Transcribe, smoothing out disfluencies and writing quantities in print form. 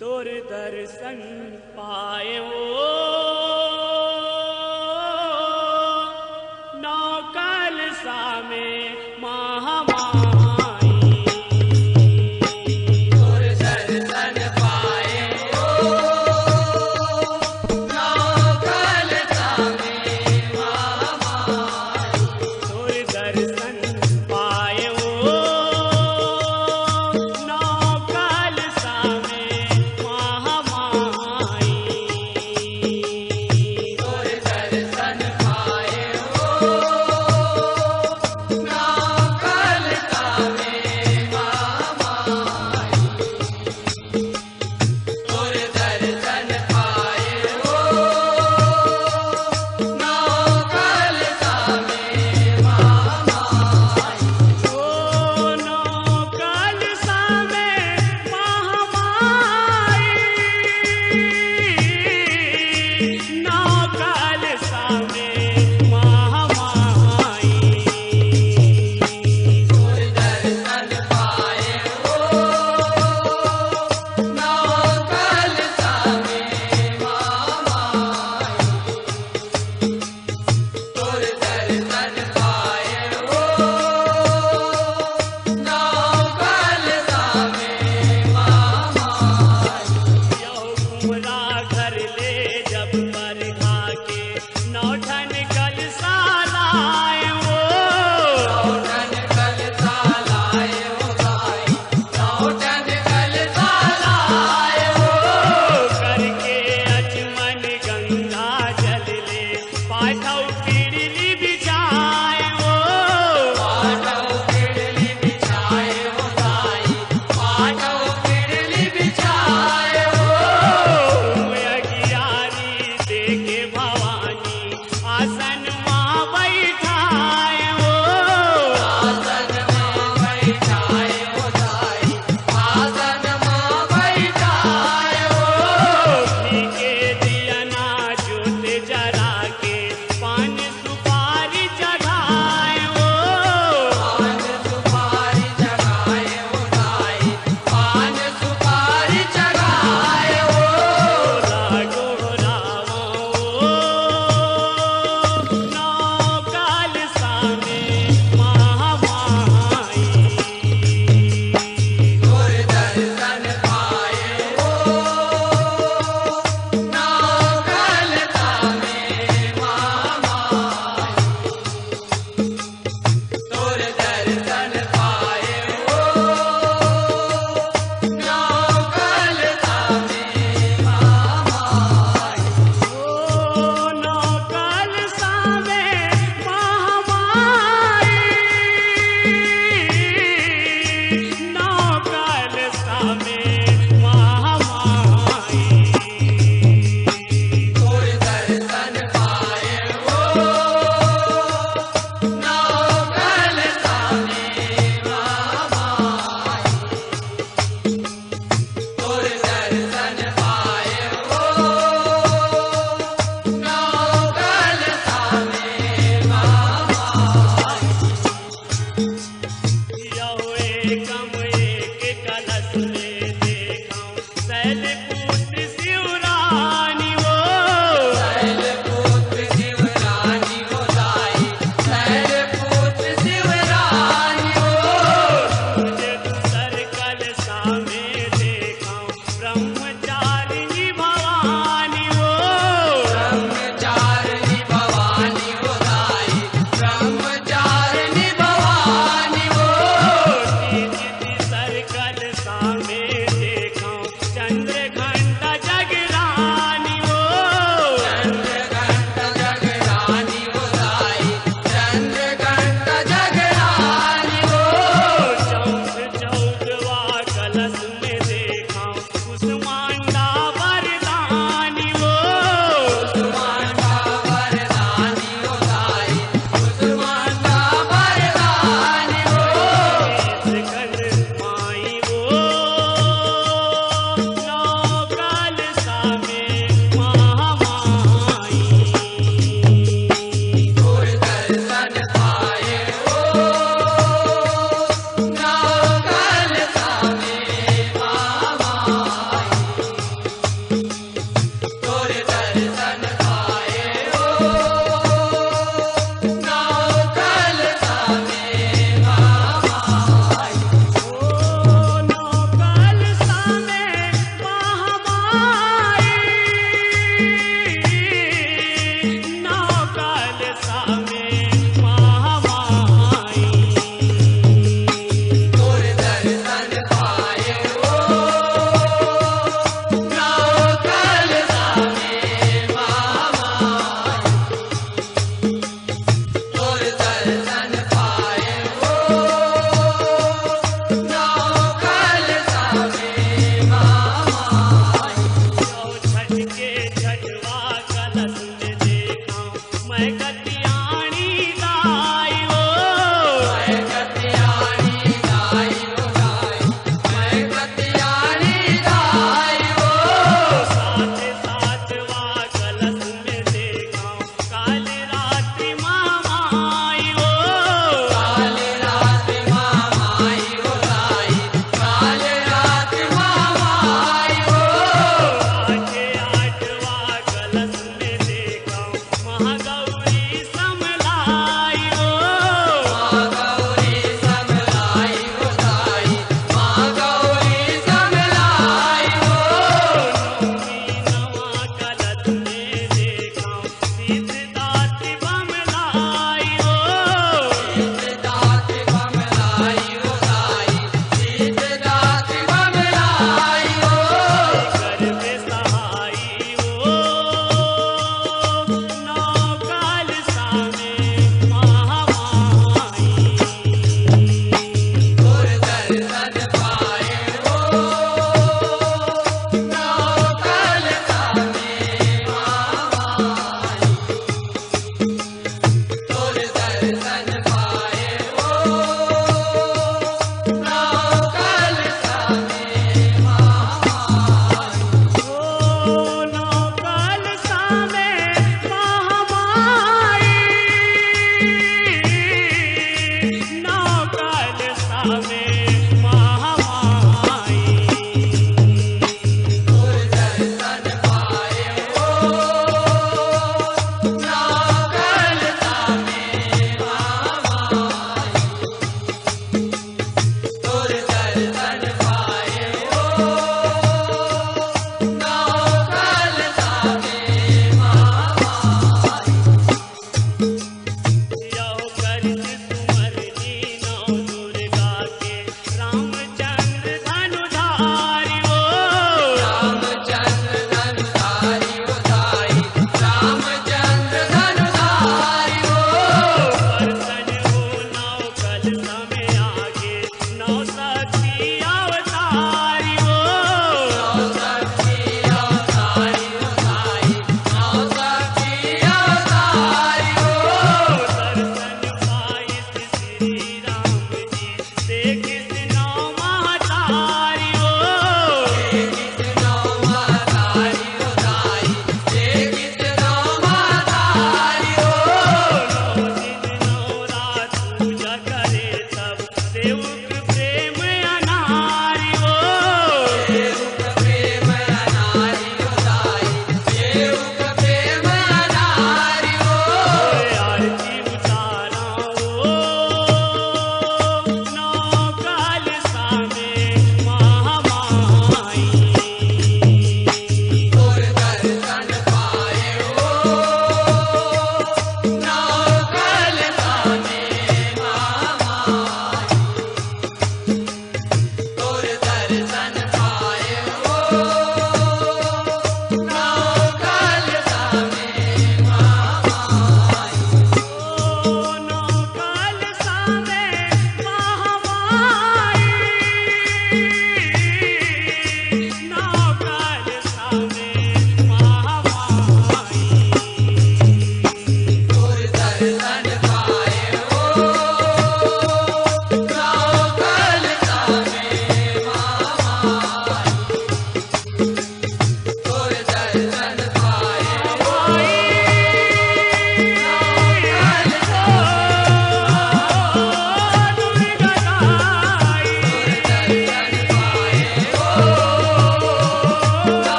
तोर दर्शन पायो नौकल सामे महामाई। तोर दर्शन पायो नौकल सामे महामाई। तोर दर्शन पायो नौकल सामे महामाई। तोर दर्शन पायो नौकल सामे महामाई। तोर दर्शन पायो नौकल सामे महामाई। ओ नौकल सामे महामाई। नौकल सामे महामाई। तोर दर्शन पायो नौकल सामे महामाई। तोर दर्शन पायो नौकल सामे महामाई। यो कुमरा घर ले जब बरखा के नौठन कल सालायो। नौटन कल सालायो भाई। नौटन कल सालायो। करके अचमन गंगा जल ले पाठौ पीड़ली बिछायो। पाटौ पिड़ली बिछाए हो दाई। पाटौ पिड़ली बिछाए हो। अगियारी देखे भवानी आसन माँ बैठायो। आसन मां बैठाए हो दाई। आसन मां बैठाए हो। के दिया ना जोत जरा के पान सुपारी चढ़ायो। पान सुपारी चढ़ाए हो दाई। पान सुपारी चढ़ाए हो। लागो रावो नौकाल सामे महामाई। तोर दर्शन पाए हो नौकल सामे महामाई। तोर दर्शन पाए हो नौकल सामे महामाई। ओ नौकाल सामे महामाई। नौकाल सामे महामाई। तोर दर्शन पाए हो नौकल सामे महामाई। तोर दर्शन पाए हो नौकल सामे महामाई। यो एकम एक कलश ले देखाऊं सैल